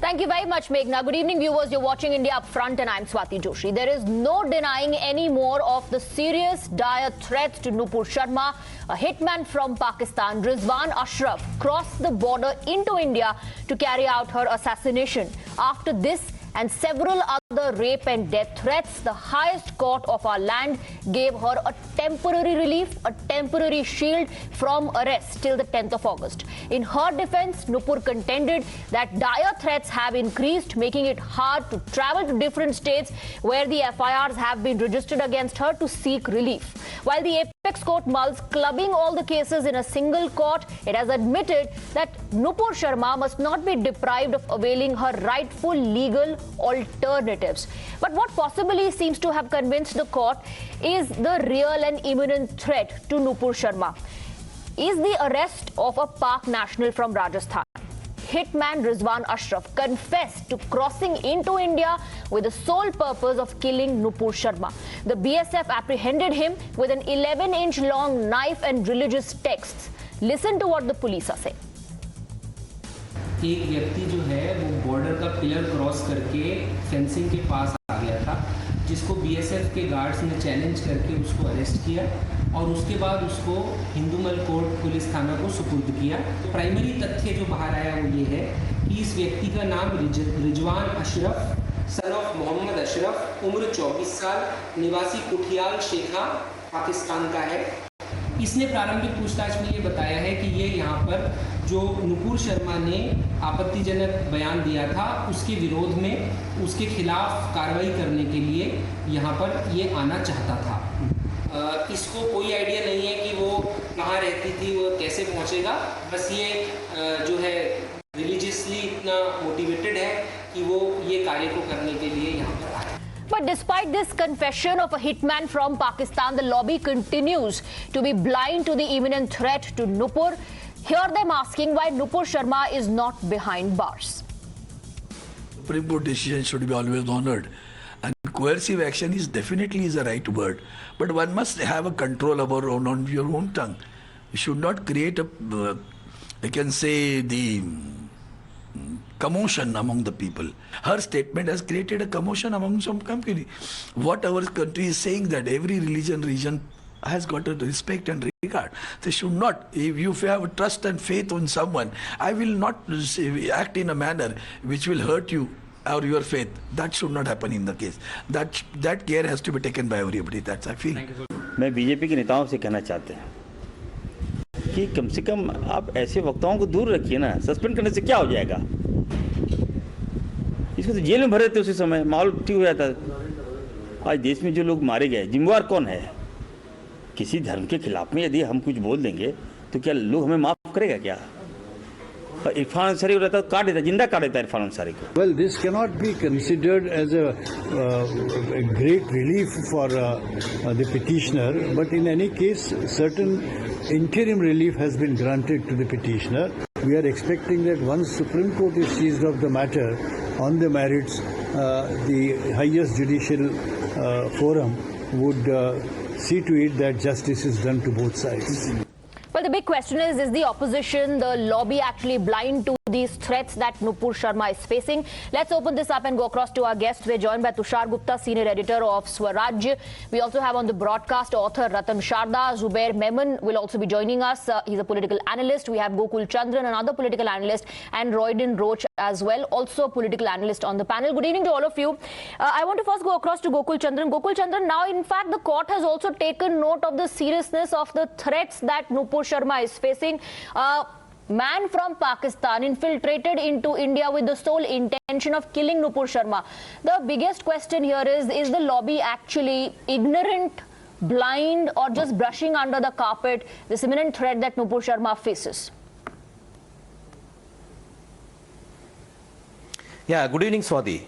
Thank you very much, Meghna. Good evening, viewers. You're watching India Upfront and I'm Swati Joshi. There is no denying any more of the serious, dire threats to Nupur Sharma. A hitman from Pakistan, Rizwan Ashraf, crossed the border into India to carry out her assassination. After this and several other rape and death threats, the highest court of our land gave her a temporary relief, a temporary shield from arrest till the 10th of August. In her defense, Nupur contended that dire threats have increased, making it hard to travel to different states where the FIRs have been registered against her to seek relief. While the Apex Court mulls clubbing all the cases in a single court, it has admitted that Nupur Sharma must not be deprived of availing her rightful legal alternatives. But what possibly seems to have convinced the court is the real and imminent threat to Nupur Sharma is the arrest of a Pak national from Rajasthan. Hitman Rizwan Ashraf confessed to crossing into India with the sole purpose of killing Nupur Sharma. The BSF apprehended him with an 11-inch long knife and religious texts. Listen to what the police are saying. एक व्यक्ति जो है वो border का pillar cross करके fencing के पास आ गया था, जिसको बीएसएफ के गार्ड्स ने चैलेंज करके उसको अरेस्ट किया और उसके बाद उसको हिंदूमल कोर्ट पुलिस थाना को सुपुर्द किया। प्राइमरी तथ्य जो बाहर आया वो ये है कि इस व्यक्ति का नाम रिजवान अशरफ सन ऑफ मोहम्मद अशरफ, उम्र 24 साल, निवासी कुठियाल शेखा, पाकिस्तान का है। इसने प्रारंभिक पूछताछ में ये बताया है कि ये यहाँ पर जो नुपुर शर्मा ने आपत्तिजनक बयान दिया था उसके विरोध में उसके खिलाफ कार्रवाई करने के लिए यहाँ पर ये आना चाहता था। इसको कोई आइडिया नहीं है कि वो कहाँ रहती थी, वो कैसे पहुँचेगा, बस ये जो है रिलीजियसली इतना मोटिवेटेड है कि वो ये कार्य को करने के लिए यहाँ पर आया। But despite this confession of a hitman from Pakistan, the lobby continues to be blind to the imminent threat to Nupur. Hear them asking why Nupur Sharma is not behind bars. Supreme Court decision should be always honored, and coercive action is definitely a right word. But one must have a control over on your own tongue. You should not create a, I can say, the commotion among the people. Her statement has created a commotion among some community. What our country is saying that every region has got a respect and regard. They should not. If you have trust and faith on someone, I will not act in a manner which will hurt you or your faith. That should not happen in the case. That care has to be taken by everybody. That's I feel. मैं BJP के नेताओं से कहना चाहते हैं कि कम से कम आप ऐसे वक्ताओं को दूर रखिए ना। सस्पेंड करने से क्या हो जाएगा? इसको तो जेल में भरे थे उसी समय, माहौल ठीक हो जाता। आज देश में जो लोग मारे गए, जिम्मेवार कौन है? किसी धर्म के खिलाफ में यदि हम कुछ बोल देंगे तो क्या लोग हमें माफ करेगा क्या? इरफान अंसारी को रहता काट देता, जिंदा काट देता इरफान अंसारी को। Well, this cannot be considered as a great relief for the petitioner, but in any case, certain interim relief has been granted to the petitioner. We are expecting that once Supreme Court is seized of the matter on the merits, the highest judicial forum would see to it that justice is done to both sides. Well, the big question is the opposition, the lobby actually blind to these threats that Nupur Sharma is facing? Let's open this up and go across to our guests. We're joined by Tushar Gupta, senior editor of Swaraj. We also have on the broadcast author Ratan Sharda. Zubair Memon will also be joining us. He's a political analyst. We have Gokul Chandran, another political analyst, and Royden Roach as well, also a political analyst on the panel. Good evening to all of you. I want to first go across to Gokul Chandran. Gokul Chandran, now in fact the court has also taken note of the seriousness of the threats that Nupur Sharma is facing. Man from Pakistan infiltrated into India with the sole intention of killing Nupur Sharma. The biggest question here is the lobby actually ignorant, blind, or just brushing under the carpet this imminent threat that Nupur Sharma faces? Yeah, good evening, Swati.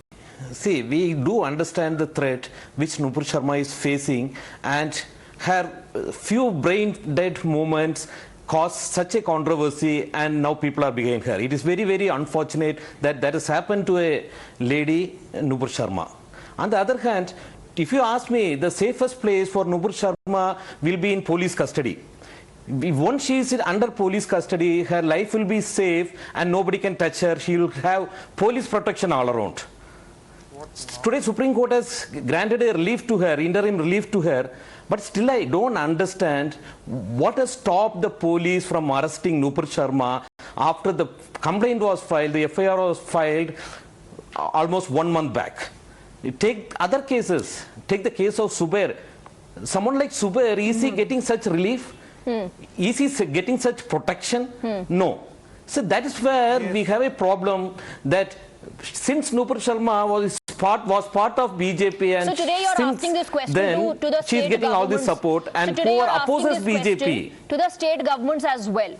See, we do understand the threat which Nupur Sharma is facing, and her few brain dead moments caused such a controversy, and now people are behind her. It is very, very unfortunate that that has happened to a lady, Nupur Sharma. On the other hand, if you ask me, the safest place for Nupur Sharma will be in police custody. Once she is under police custody, her life will be safe and nobody can touch her. She will have police protection all around. Today, Supreme Court has granted a relief to her, interim relief to her, but still I don't understand what has stopped the police from arresting Nupur Sharma after the complaint was filed, the FIR was filed almost 1 month back. You take other cases, take the case of Zubair. Someone like Zubair, is he getting such relief? Is he getting such protection? No. So that is where we have a problem, that since Nupur Sharma was part of BJP, and so today you're asking this question then to the state she's getting all this support, and so who opposes BJP. To the state governments as well.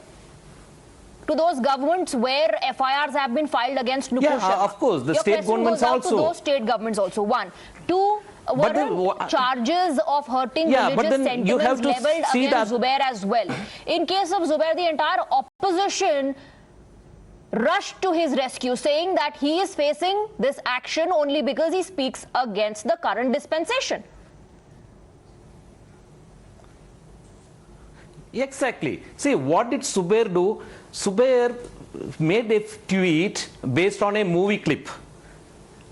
To those governments where FIRs have been filed against Nupur Sharma. Of course, the Your state governments goes out also. To those state governments also. 1. 2. What are charges of hurting religious sentiments leveled against Zubair as well? In case of Zubair, the entire opposition rushed to his rescue, saying that he is facing this action only because he speaks against the current dispensation. Exactly. See, what did Zubair do? Zubair made a tweet based on a movie clip.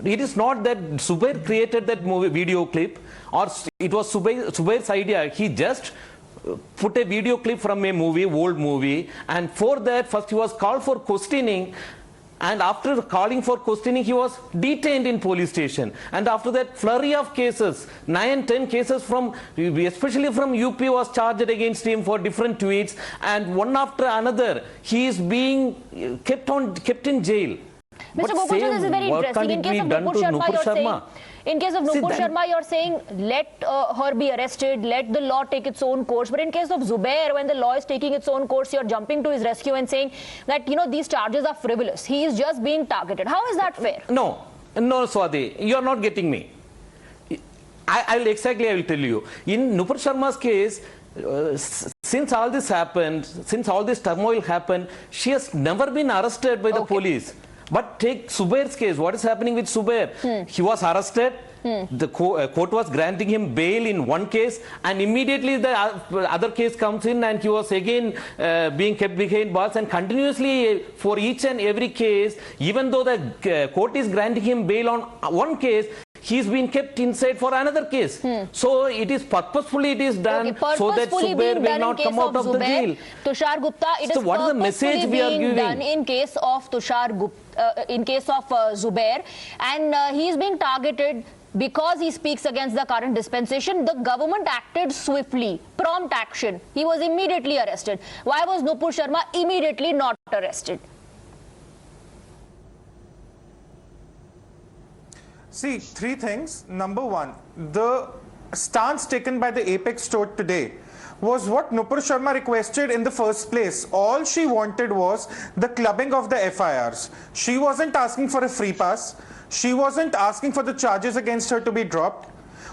It is not that Zubair created that movie video clip, or it was Zubair's idea. He just put a video clip from a movie, old movie, and for that first he was called for questioning, and after calling for questioning he was detained in police station, and after that flurry of cases, 9-10 cases from, especially from UP, was charged against him for different tweets, and one after another he is being kept in jail. Mr. Gokul Chandran, this is very interesting. In case of Nupur Sharma, in case of Nupur Sharma, you're saying let her be arrested, let the law take its own course. But in case of Zubair, when the law is taking its own course, you're jumping to his rescue and saying that, these charges are frivolous. He is just being targeted. How is that fair? No, Swati, you're not getting me. I will tell you. In Nupur Sharma's case, since all this happened, since all this turmoil happened, she has never been arrested by the police. But take Zubair's case. What is happening with Zubair? He was arrested. The court was granting him bail in one case, and immediately the other case comes in, and he was again being kept behind bars, and continuously for each and every case, even though the court is granting him bail on one case, he's been kept inside for another case. So it is purposefully done, so that Zubair will not come out of the jail. Tushar Gupta, it so is what is the message we are giving? Done in case of Tushar Gupta, in case of Zubair, and he is being targeted because he speaks against the current dispensation. The government acted swiftly, prompt action. He was immediately arrested. Why was Nupur Sharma immediately not arrested? See, 3 things. Number 1, the stance taken by the Apex Court today was what Nupur Sharma requested in the first place. All she wanted was the clubbing of the FIRs. She wasn't asking for a free pass. She wasn't asking for the charges against her to be dropped.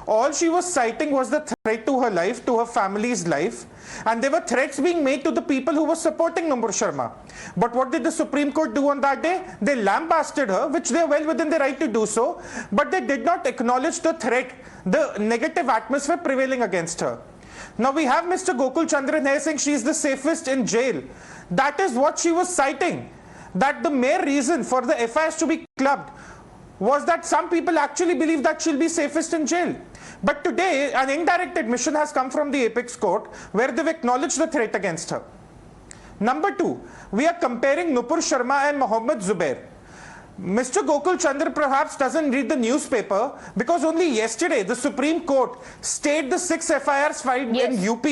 All she was citing was the threat to her life, to her family's life, and there were threats being made to the people who were supporting Nupur Sharma. But what did the Supreme Court do on that day? They lambasted her, which they are well within their right to do so, but they did not acknowledge the threat, the negative atmosphere prevailing against her. Now we have Mr. Gokul Chandran here saying she is the safest in jail. That is what she was citing, that the mere reason for the FIRs to be clubbed was that some people actually believe that she'll be safest in jail. But today, an indirect admission has come from the Apex Court where they've acknowledged the threat against her. Number 2, we are comparing Nupur Sharma and Mohammed Zubair. Mr. Gokul Chandran perhaps doesn't read the newspaper, because only yesterday the Supreme Court stayed the 6 FIRs filed in UP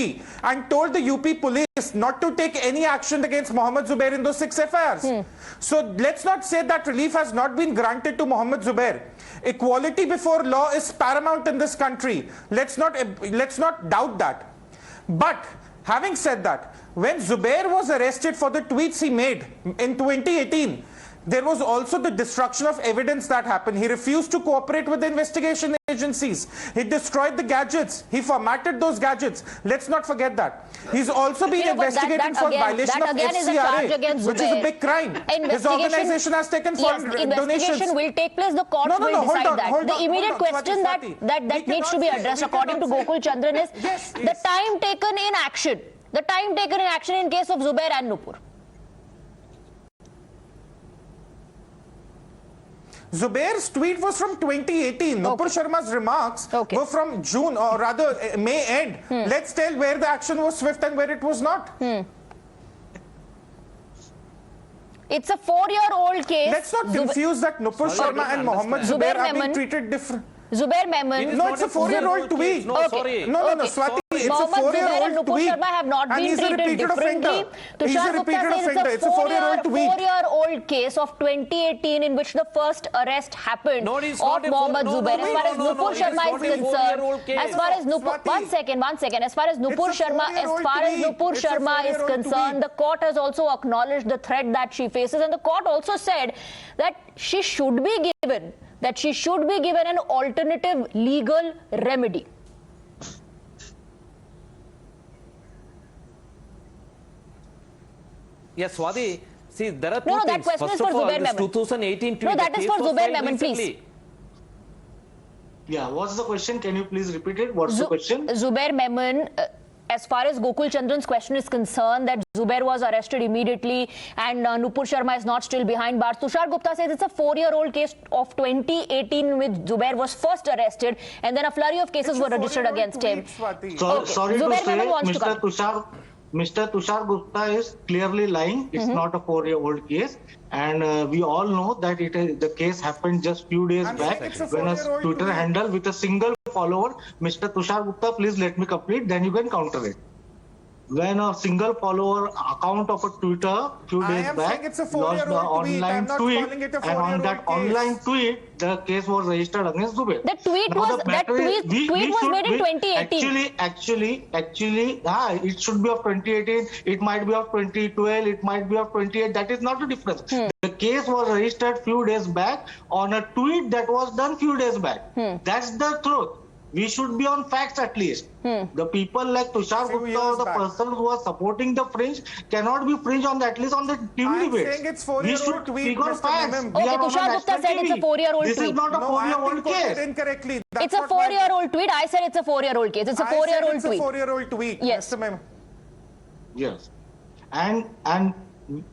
and told the UP police not to take any action against Mohammed Zubair in those 6 FIRs. So let's not say that relief has not been granted to Mohammed Zubair. Equality before law is paramount in this country. Let's not doubt that. But having said that, when Zubair was arrested for the tweets he made in 2018, there was also the destruction of evidence that happened. He refused to cooperate with the investigation agencies. He destroyed the gadgets. He formatted those gadgets. Let's not forget that. He's also been investigated for violation of FCRA, which is a big crime. His organization has taken foreign donations. Investigation will take place. The court will decide that. The immediate question that needs to be addressed, according to Gokul Chandran, is the time taken in action The time taken in action in case of Zubair and Nupur. Zubair's tweet was from 2018. Nupur Sharma's remarks were from June, or rather May end. Let's tell where the action was swift and where it was not. It's a 4-year-old case. Let's not confuse that Nupur Sharma and Mohammed Zubair are being treated different. Zubair Memon. No, it's a 4-year-old tweet. No, sorry. No, Swati, it's a Mohammed Zubair and 4-year-old Nupur tweet. Sharma have not And been he's a treated repeated differently. offender. He's Tushar a Gupta repeated says offender. It's a 4-year-old tweet. 4-year-old case of 2018 in which the first arrest happened No, it's of not a Mohammed no, Zubair. no, As far as no, Nupur it is Sharma not is a 4-year-old concerned, case. as far as Nupur, Swati. one second. As far as Nupur It's a Sharma, It's a Sharma is 4-year-old concerned, tweet. the court has also acknowledged the threat that she faces, and the court also said that she should be given an alternative legal remedy. Yes, Swati. See, there are two No, that things. question First is for of all, Zubair this Memon. 2018 tweet. No, that is for Zubair Memon, please. Yeah, what's the question? Can you please repeat it? What's the question? Zubair Memon, as far as Gokul Chandran's question is concerned, that Zubair was arrested immediately and Nupur Sharma is not still behind bars. Tushar Gupta says it's a 4-year-old case of 2018 in which Zubair was first arrested and then a flurry of cases were registered against him. Sorry Zubair to say, Memon wants to come. Mr. Tushar Gupta is clearly lying. It's not a 4-year-old case. And we all know that the case happened just few days back when a Twitter handle with a single follower. Mr. Tushar Gupta, please let me complete, then you can counter it. When a single follower account of a Twitter few days back lost the online tweet, and on that online tweet, the case was registered against Zubair. The tweet was made in 2018. Actually, it should be of 2018. It might be of 2012. It might be of 28. That is not the difference. The case was registered few days back on a tweet that was done few days back. That's the truth. We should be on facts at least. The people like Tushar Gupta or the person who are supporting the fringe cannot be fringe on at least on the TV debates. Saying it's We should speak on facts. Okay, Tushar Gupta said it's a 4-year-old tweet. This is not a 4-year-old case. Incorrectly. It's a 4-year-old tweet. I said it's a 4-year-old case. It's a 4-year-old tweet. It's a 4-year-old tweet. Yes. Yes. And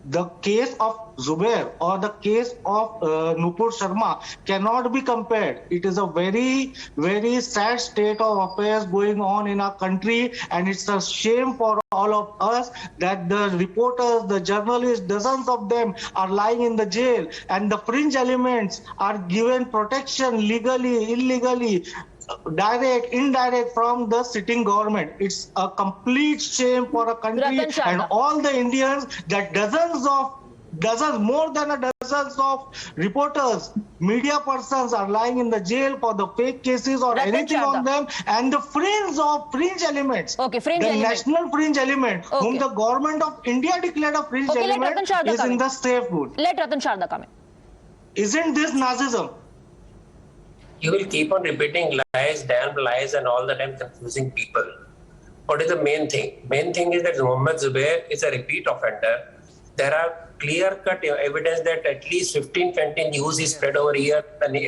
the case of Zubair or the case of Nupur Sharma cannot be compared. It is a very, very sad state of affairs going on in our country, and it's a shame for all of us that the reporters, the journalists, dozens of them are lying in the jail, and the fringe elements are given protection legally, illegally, direct, indirect from the sitting government. It's a complete shame for a country and all the Indians that more than a dozens of reporters, media persons are lying in the jail for the fake cases or anything on them, and the fringe elements, national fringe element, whom the government of India declared a fringe element, is in the safe good. Let Ratan Sharda come in. Isn't this Nazism? You will keep on repeating lies, damn lies, and all the time confusing people. What is the main thing? Main thing is that Mohammed Zubair is a repeat offender. There are clear-cut evidence that at least 15-20 news is spread over here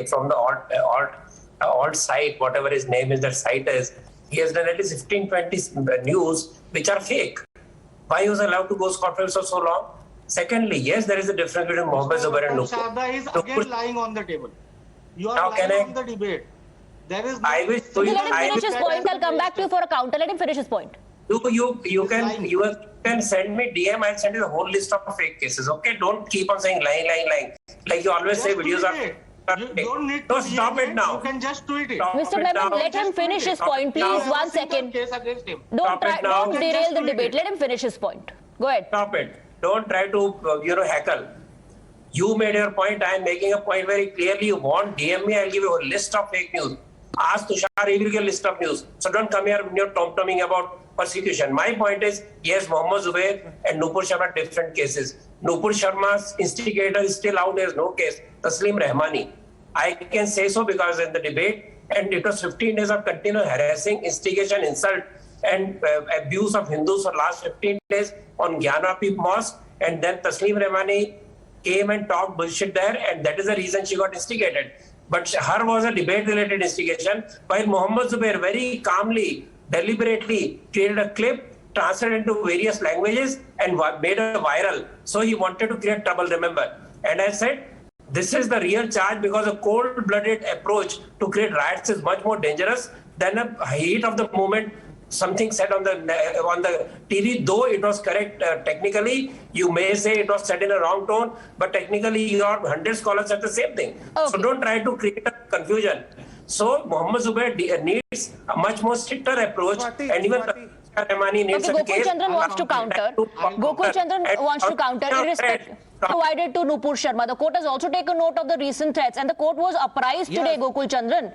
from the alt site, whatever his name is, that site is. He has done at least 15-20 news which are fake. Why he was allowed to go scot-free for so long? Secondly, yes, there is a difference between Mohammed Zubair and Nupur. Sharda is again lying on the table. You are lying on the debate. There is let him finish his point. I'll come back to you for a counter. Let him finish his point. You can send me DM. I'll send you the whole list of fake cases. Okay, don't keep on saying lying. Like you always say, videos are. You don't need to stop it now. You can just tweet it. Mr. Memon, let him finish his point, please. 1 second. Don't derail the debate. Let him finish his point. Go ahead. Stop it. Don't try to heckle. You made your point. I am making a point very clearly. You want DM me, I'll give you a list of fake news. Ask Tushar, he will give a list of news. So don't come here when you're tom-tomming about persecution. My point is, yes, Mohammed Zubair and Nupur Sharma are different cases. Nupur Sharma's instigator is still out. There's no case. Taslim Rahmani. I can say so because in the debate, and it was 15 days of continuous harassing, instigation, insult, and abuse of Hindus for last 15 days on Gyanapi Mosque. And then Taslim Rahmani came and talked bullshit there, and that is the reason she got instigated. But her was a debate-related instigation, while Mohammed Zubair very calmly, deliberately created a clip translated into various languages and made a viral. So he wanted to create trouble, remember. And I said, this is the real charge, because a cold-blooded approach to create riots is much more dangerous than a heat of the moment. Something said on the TV, though it was correct technically, you may say it was said in a wrong tone, but technically your 100 scholars said the same thing. Okay. So don't try to create a confusion. So Mohammed Zubair needs a much more stricter approach, and even Rahmani needs a Gokul case. Chandran wants to counter. Gokul Chandran wants to counter, irrespective provided to Nupur Sharma. The court has also taken note of the recent threats, and the court was apprised today, Gokul Chandran.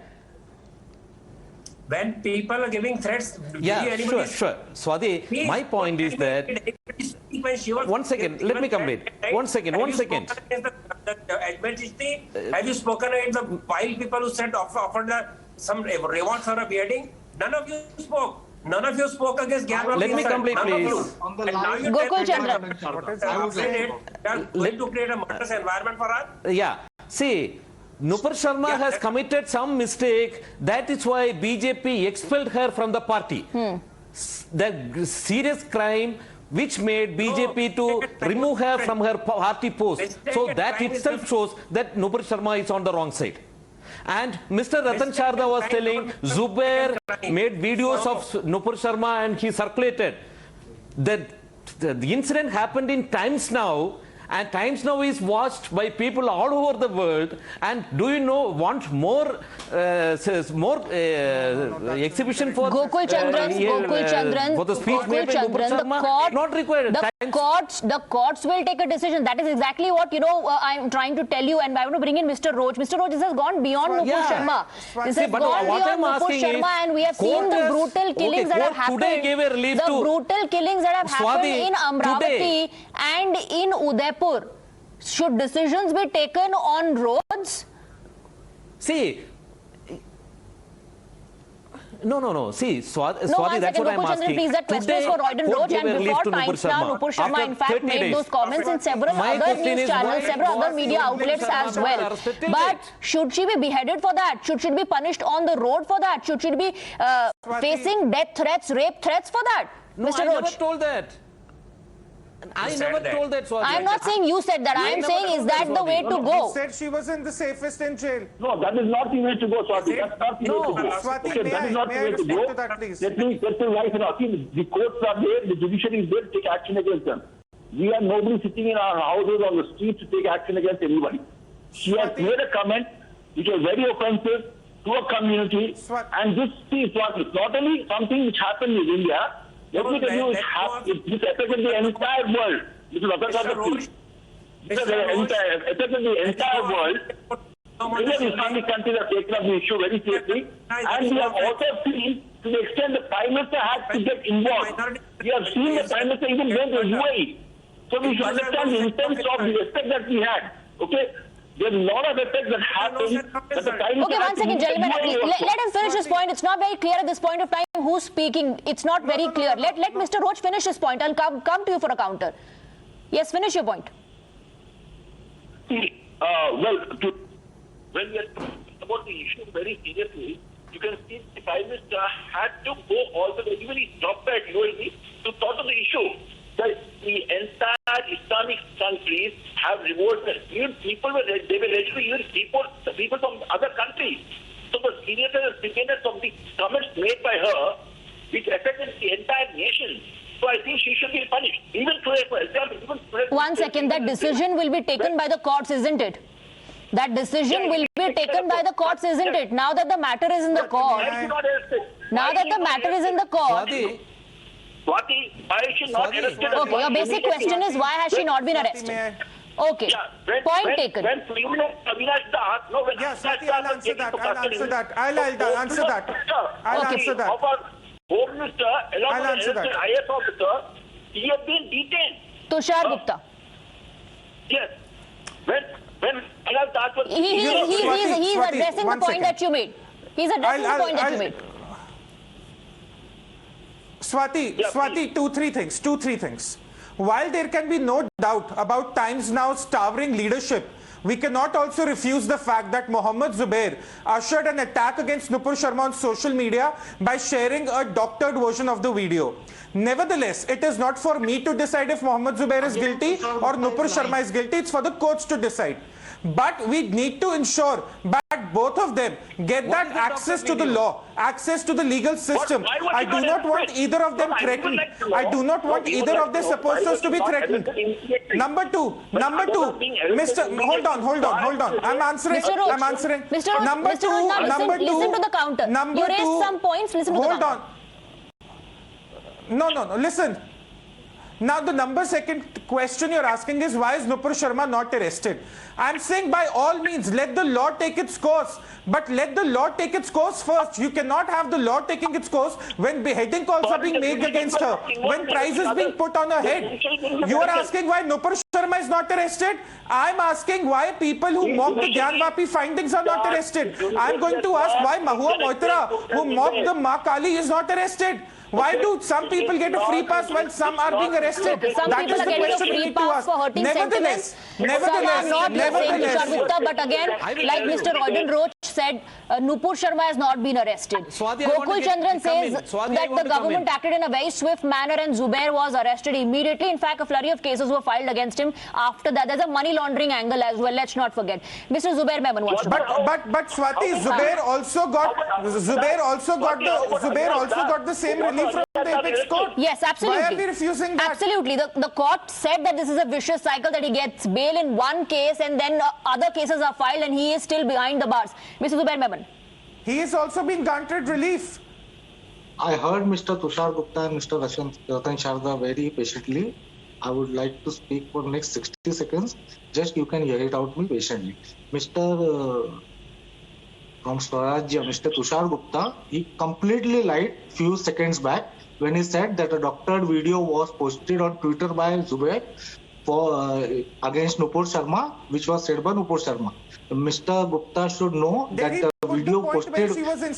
When people are giving threats, sure. Swati, my point is that... One second, let me complete. One second. Have you spoken against the wild people who said offered some rewards for a beheading? None of you spoke. None of you spoke against Gyan. Let me complete, please. Gokul Chandran. Going to create a murderous environment for us? Yeah. See, Nupur Sharma has committed some mistake. That is why BJP expelled her from the party. The serious crime which made BJP to remove her from her party post. So that itself shows that Nupur Sharma is on the wrong side. And Mr. Ratan Sharda was telling Zubair made videos of Nupur Sharma and he circulated. The incident happened in Times Now, and Times Now is watched by people all over the world. And do you know, want more exhibition for Gokul Chandran, for the speech made by Nupur Sharma? Not required. The courts will take a decision. That is exactly what, I'm trying to tell you, and I want to bring in Mr. Roach. Mr. Roach, this has gone beyond Nupur Sharma. This has gone beyond Nupur Sharma, and we have seen the brutal killings that have happened. The brutal killings that have happened in Amravati and in Udaipur. Should decisions be taken on roads? See, no. See, Swati, that's what I'm asking. Please, that question is for Royden Roach, and before Times Now, Nupur Sharma in fact made those comments in several other news channels, several other media outlets as well. But should she be beheaded for that? Should she be punished on the road for that? Should she be facing death threats, rape threats for that? Mr. Roach. I never told that. I never told that, Swati. I'm not saying you said that. I'm saying, is that the way to go? He said she was in the safest in jail. No, that is not the way to go, Swati. That's not the way to go. Swati, Okay, that is not the way to go. Let me right now. See, the courts are there, the judiciary is there to take action against them. We are nobody sitting in our houses on the street to take action against anybody. She has made a comment which was very offensive to a community. And this, see, Swati, it's not only something which happened in India. Let me tell you, this affected the entire world. This is affected the entire world. Many Islamic countries have taken up the issue very seriously. And we have also seen, to the extent the Prime Minister had to get involved. We have seen the Prime Minister even went to UAE. So we should understand the intent of the respect that we had. Okay? There's a lot of effects that happened. Okay, one second, gentlemen. Let him finish his point. It's not very clear at this point of time who's speaking. It's not very clear. Let Mr. Roach finish his point. I'll come to you for a counter. Yes, finish your point. See, when we are talking about the issue very seriously, you can see the Prime Minister had to go all the way, even he dropped at UAE to talk of the issue. That the entire Islamic countries have revolted. Even people were ready to even deport the people from other countries. So the seriousness of the comments made by her, which affected the entire nation. So I think she should be punished. Even today, for example, one second, that decision will be taken by the courts, isn't it? That decision will be taken by the courts, isn't it? Now that the matter is in the court. Now that the matter is in the court. Swati, why is she not arrested? Okay, your basic question is why has she not been arrested? Okay, point taken. When Avinash Das, no, when Swati, I'll answer that. I'll answer that. Of our Home Minister, along with the IS officer, he has been detained. Tushar Gupta. Yes. When Avinash Das was... He's addressing the point that you made. He's addressing the point that you made. Swati, two, three things. While there can be no doubt about Times Now's towering leadership, We cannot also refuse the fact that Mohammed Zubair ushered an attack against Nupur Sharma on social media by sharing a doctored version of the video. Nevertheless, it is not for me to decide if Mohammed Zubair is guilty or Nupur Sharma is guilty. It's for the courts to decide. But we need to ensure that both of them get that access to the law, access to the legal system. I do not want either of them threatened. I do not want either of their supporters to be threatened. Number two, Mr. Hold on. I'm answering. Mr. Roach, listen to the counter. You raised some points, listen to the counter. Hold on. No, listen. Now the second question you're asking is, why is Nupur Sharma not arrested? I'm saying by all means, let the law take its course. But let the law take its course first. You cannot have the law taking its course when beheading calls are being made against her, when price is being put on her head. You are asking why Nupur Sharma is not arrested? I'm asking why people who mock the Gyanvapi findings are not arrested. I'm going to ask why Mahua Moitra, who mocked the Ma Kali, is not arrested. Why do some people get a free pass while some are being arrested? Some That people is are the getting a question we free need to pass ask. for hurting sentiments. Some are not saying Tushar Gupta, but again, like Mr. Royden Roach said, Nupur Sharma has not been arrested. Gokul Chandran says that the government acted in a very swift manner and Zubair was arrested immediately. In fact, a flurry of cases were filed against him after that. There's a money laundering angle as well. Let's not forget. Mr. Zubair Memon wants to But Swati, Zubair also got the same relief from the apex court. Yes, absolutely. Why are we refusing that? Absolutely. The court said that this is a vicious cycle, that he gets bail in one case and then other cases are filed and he is still behind the bars. Mr. Zubair Memon. He is also being granted relief. I heard Mr. Tushar Gupta and Mr. Ratan Sharda very patiently. I would like to speak for next 60 seconds. Just you can hear it out me patiently. Mr. From Swarajya, Mr. Tushar Gupta, he completely lied few seconds back when he said that a doctored video was posted on Twitter by Zubair for against Nupur Sharma, which was said by Nupur Sharma. Mr. Gupta should know that the video posted.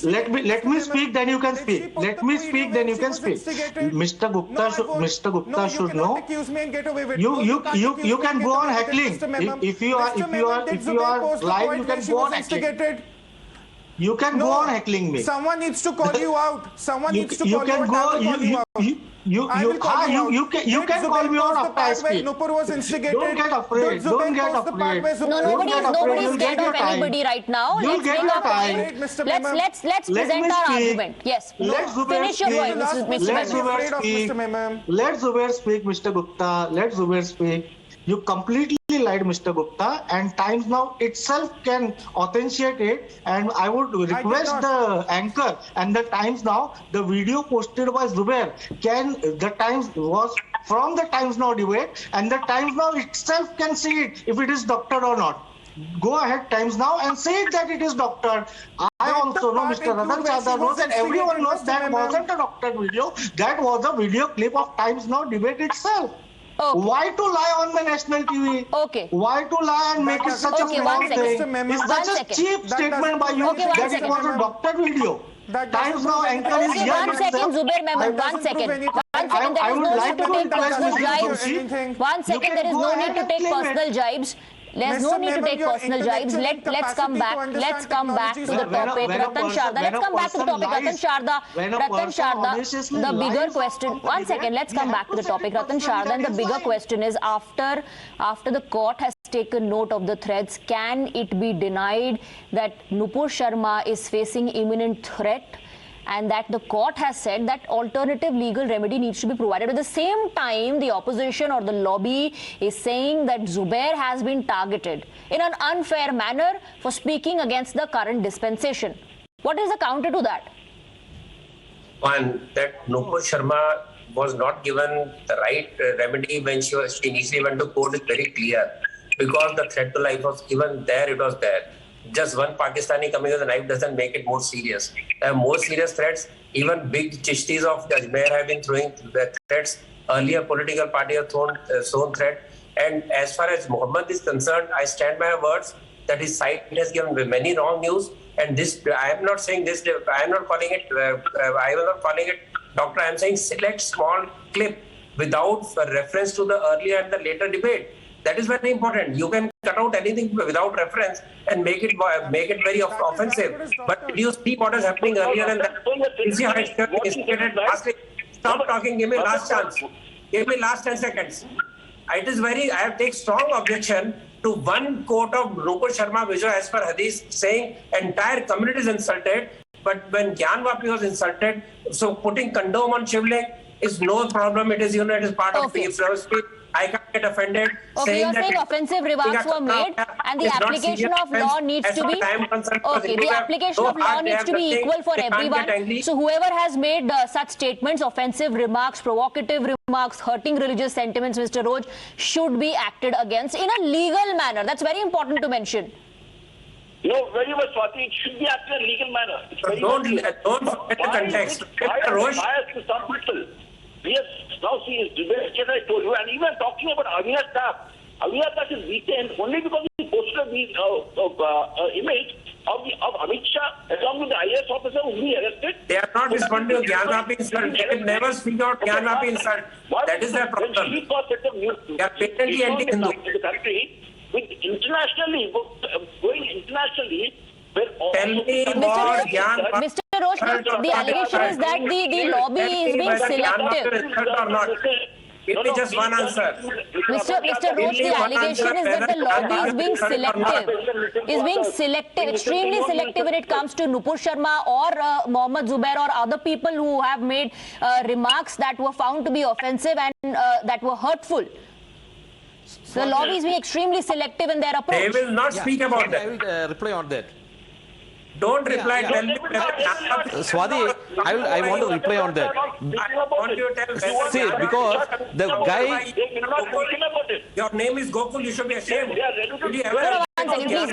Let me speak, then you can speak. Let me speak, then you can speak. Mr. Gupta should know. You can go on heckling. If you are live, you can go on heckling. You can go on heckling me. Someone needs to call you out. Someone needs to call you out. You can call me out after I speak. No, nobody's scared of anybody right now. Let's present our argument. Yes. Finish your point, Mr. Memon. Let Zubair speak, Mr. Gupta. Let Zubair speak. You completely lied, Mr. Gupta, and Times Now itself can authenticate it. And I would request the anchor and the Times Now, the video posted by Zubair, the Times was from the Times Now debate, and the Times Now itself can see it if it is doctored or not. Go ahead, Times Now, and say it that it is doctored. I also know, Mr. Ratan Chadha knows, and everyone knows that wasn't a doctored video. That was a video clip of Times Now debate itself. Okay. Why to lie on the national TV? Okay. Why to lie and make it such a small thing? It's such a cheap statement by you that it was a doctored video. Times Now anchor is here. 1 second, Zubair Memon. 1 second. 1 second. There is no need to take personal jibes. 1 second. There is no need to take personal jibes. There's no need to take personal jibes. Let's come back. Let's come back to the topic. Ratan Sharda. Let's come back to the topic. Ratan Sharda. The bigger question. 1 second. Let's come back to the topic. Ratan Sharda. And the bigger question is, after the court has taken note of the threats, can it be denied that Nupur Sharma is facing imminent threat? And that the court has said that alternative legal remedy needs to be provided. At the same time, the opposition or the lobby is saying that Zubair has been targeted in an unfair manner for speaking against the current dispensation. What is the counter to that? One, that Nupur Sharma was not given the right remedy when she initially went to court is very clear. Because the threat to life was even there, it was there. Just one Pakistani coming with a knife doesn't make it more serious. There are more serious threats. Even big chishtis of Ajmer have been throwing the threats. Earlier political parties have thrown threat. And as far as Mohammed is concerned, I stand by my words that his site has given many wrong news. And this, I am not saying this, I am not calling it, I was not calling it doctor. I am saying select small clip without reference to the earlier and the later debate. That is very important. You can cut out anything without reference and make it very offensive. But did you see what is happening earlier? And stop talking. Give me last chance. Give me last 10 seconds. It is very. I have taken strong objection to one quote of Gokul Sharma, which was as per Hadith, saying entire community is insulted. But when Gyanvapi was insulted, so putting condom on Shivling is no problem. It is, it is part of the philosophy. I can't get offended. Okay, you're saying offensive remarks were made and the application of law needs to be... Okay, the application of law needs to be equal for everyone. So whoever has made such statements, offensive remarks, provocative remarks, hurting religious sentiments, Mr. Roj, should be acted against in a legal manner. That's very important to mention. No, very much, Swati. It should be acted in a legal manner. Don't forget the context. Bias to some people. Yes, now see, his debate, as I told you, and even talking about Avinash Das. Avinash Das is retained only because he posted the image of Amit Shah along with the IAS officer who he arrested. They are not responding to Gyanvapi insult. They will never speak out Gyanvapi insult. That is their problem. He got set of news. They are patently anti-Hindu. The country, with internationally, going internationally, tell me what Gyanvapi... Mr. Roach, the allegation is that the lobby is being selective. Give me just one answer. Mr. Roach, the allegation is that the lobby is being selective. Extremely selective when it comes to Nupur Sharma or Mohammad Zubair or other people who have made remarks that were found to be offensive and that were hurtful. The lobby is being extremely selective in their approach. They will not speak about that. I will reply on that. Don't reply. Tell me. Swati, I want to reply on that. I want you to tell. See, because the guy... Your name is Gokul. You should be ashamed. Did you ever... No, one second, please.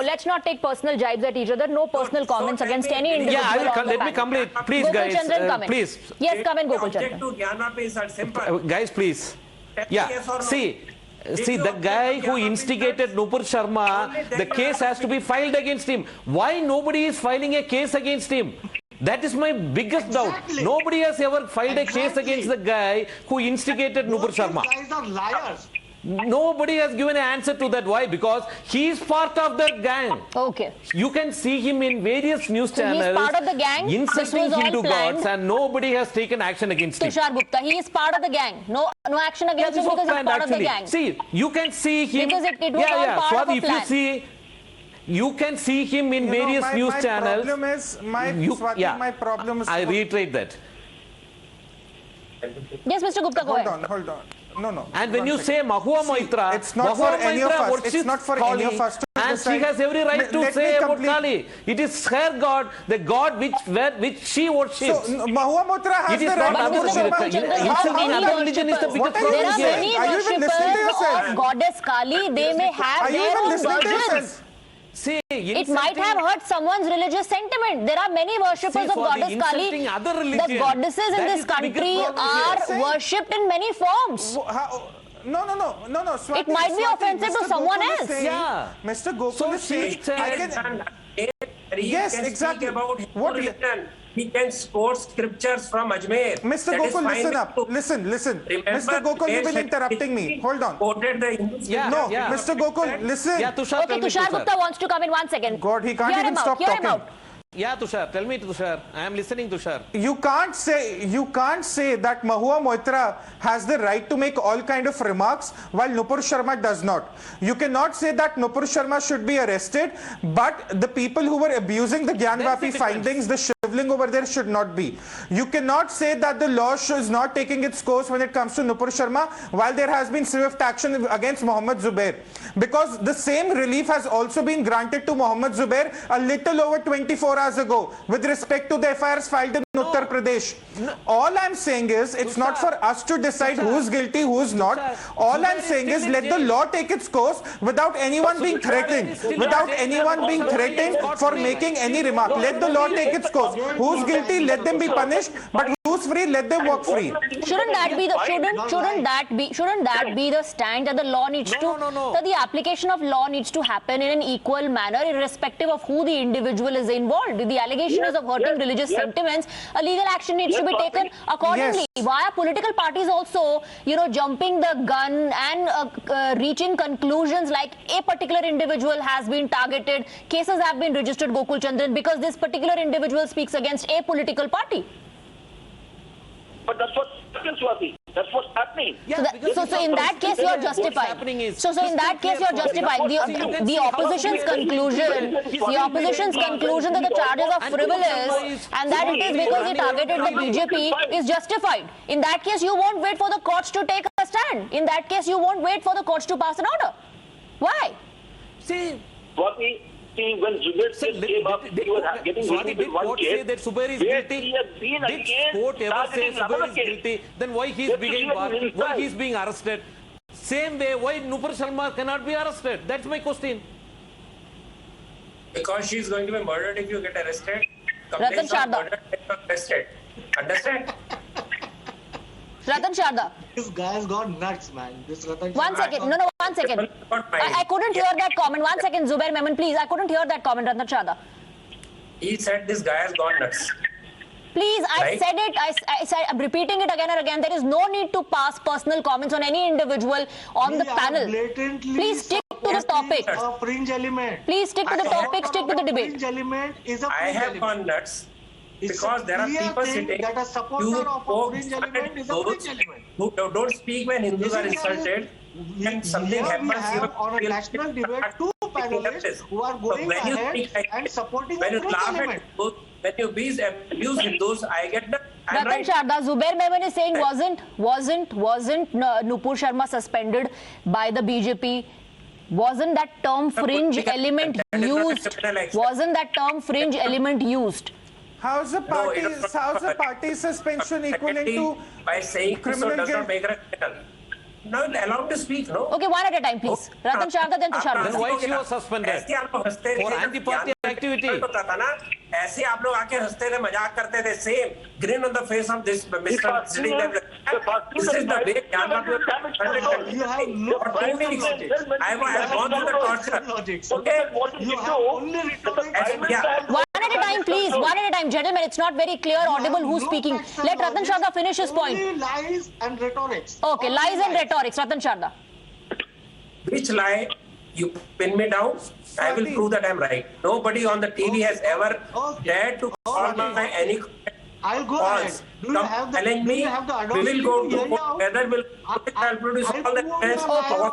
Let's not take personal jibes at each other. No personal comments against any individual. Yeah, let me complete. Please, Gokul guys. Chandran, Please. Yes, come in, Gokul Chandran. Guys, please. Yeah, see, the guy who instigated Nupur Sharma, the case has to be filed against him. Why nobody is filing a case against him? That is my biggest doubt. Nobody has ever filed a case against the guy who instigated Nupur Sharma. You guys are liars. Nobody has given an answer to that. Why? Because he is part of the gang. Okay. You can see him in various news channels. He is part of the gang. Insulting Hindu gods, and nobody has taken action against him. Tushar Gupta, he is part of the gang. No action against him because he is part of the gang. See, you can see him. Because it was all part of a plan. If you see, you can see him in various news channels. My problem is. I reiterate that. Yes, Mr. Gupta, go ahead. Hold on. No. And when you say Mahua Moitra, it's not for any of us. It's not for any of us to and decide. she has every right to say about Kali. It is her God, the God which she worships. So Mahua Moitra has the right. Insulting other religion is the biggest problem. There are many worshippers of Goddess Kali. They may have their own versions. See, it might have hurt someone's religious sentiment. There are many worshippers of Goddess Kali. The goddesses in this country are worshipped in many forms. No. Swati, it might be offensive to someone else. Mr. Gokul is saying, yes, exactly. About what religion. He can quote scriptures from Ajmer. Mr. Gokul, listen up. Listen. Remember, Mr. Gokul, you've been interrupting me. Hold on. Mr. Gokul, listen. Tushar, okay, Tushar Gupta wants to come in 1 second. God, he can't even stop talking. Yeah, Tushar, tell me, Tushar. I am listening, Tushar. You can't say that Mahua Moitra has the right to make all kind of remarks while Nupur Sharma does not. You cannot say that Nupur Sharma should be arrested, but the people who were abusing the Gyanvapi findings, the shivling over there should not be. You cannot say that the law is not taking its course when it comes to Nupur Sharma while there has been swift action against Mohammad Zubair. Because the same relief has also been granted to Mohammad Zubair a little over 24 hours ago with respect to the FIRs filed in Uttar Pradesh. All I'm saying is it's not for us to decide who's guilty, who's not. All I'm saying is let the law take its course without anyone being threatened. Without anyone being threatened for making any remark. Let the law take its course. Who's guilty, let them be punished. But loose free, let them walk free. Shouldn't that be the stand that the law needs that the application of law needs to happen in an equal manner, irrespective of who the individual is involved? If the allegation is of hurting religious sentiments, a legal action needs to be taken accordingly. Why are political parties also, jumping the gun and reaching conclusions like a particular individual has been targeted, cases have been registered, Gokul Chandran, because this particular individual speaks against a political party? But that's what happens, Swati. That's what's happening. So in that case, you are justified. So in that case, you are justified. The opposition's conclusion that the charges are frivolous and that it is because he targeted the BJP is justified. In that case, you won't wait for the courts to take a stand. In that case, you won't wait for the courts to pass an order. Why? Swati, when Zubair came up, he was getting released with one case. That Zubair is guilty. He has been Did court ever say Zubair is guilty? Then why he is being arrested? Same way, why Nupur Sharma cannot be arrested? That's my question. Because she is going to be murdered if you get arrested. Ratan Sharda. Arrested. Understand? Ratan Sharda. This guy's gone nuts, man. This Ratan One second. No, one second. I couldn't hear that comment. 1 second, Zubair Memon, please. I couldn't hear that comment, Ratan Sharda. He said this guy has gone nuts. Please, I said it. I'm repeating it again and again. There is no need to pass personal comments on any individual on the panel. Please stick to the topic. A fringe element. Please stick to the topic. Stick to the debate. Fringe element is a I have gone nuts. Because there are people sitting who don't speak when Hindus are insulted. And something happens on a national debate, two panelists who are going ahead and supporting the fringe element. When you abuse Hindus, I get that. Ratan Sharda, Zubair Memon is saying wasn't Nupur Sharma suspended by the BJP? Wasn't that term fringe element used? Wasn't that term fringe element used? How's the party suspension equivalent to by saying criminal does guilt? not make it a criminal. No, allowed to speak, no? Okay, one at a time, please. Ratan Sharda, then Tushar Gupta. Then why she was suspended? For anti-party activity. ऐसे आप लोग आके हंसते थे, मजाक करते थे, same grin on the face of this Mr. sitting there. This is the way You have no I have gone through the torture. Okay? You have only One at a time, please. One at a time. Gentlemen, it's not very clear, audible who's speaking. Let Ratan Sharda finish his point. Only lies and rhetorics. Okay, lies and rhetorics. Ratan Sharda. Which lie? You pin me down, I will prove that I'm right. Nobody on the TV has ever dared to call my any I'll go ahead. Do you have the we will go to whether will produce all the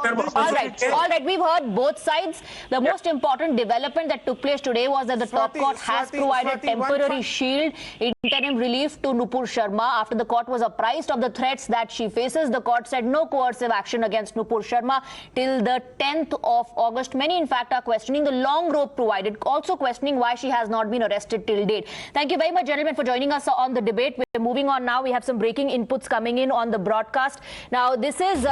evidence. All right. We've heard both sides. The most important development that took place today was that the top court has provided temporary shield, interim relief to Nupur Sharma after the court was apprised of the threats that she faces. The court said no coercive action against Nupur Sharma till the 10th of August. Many, in fact, are questioning the long rope provided, also questioning why she has not been arrested till date. Thank you very much, gentlemen, for joining us on the debate. We're moving on now. We have some breaking inputs coming in on the broadcast. Now, this is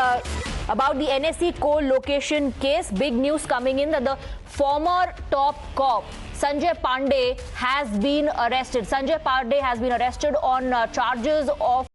about the NSE co-location case. Big news coming in that the former top cop Sanjay Pandey has been arrested. Sanjay Pandey has been arrested on charges of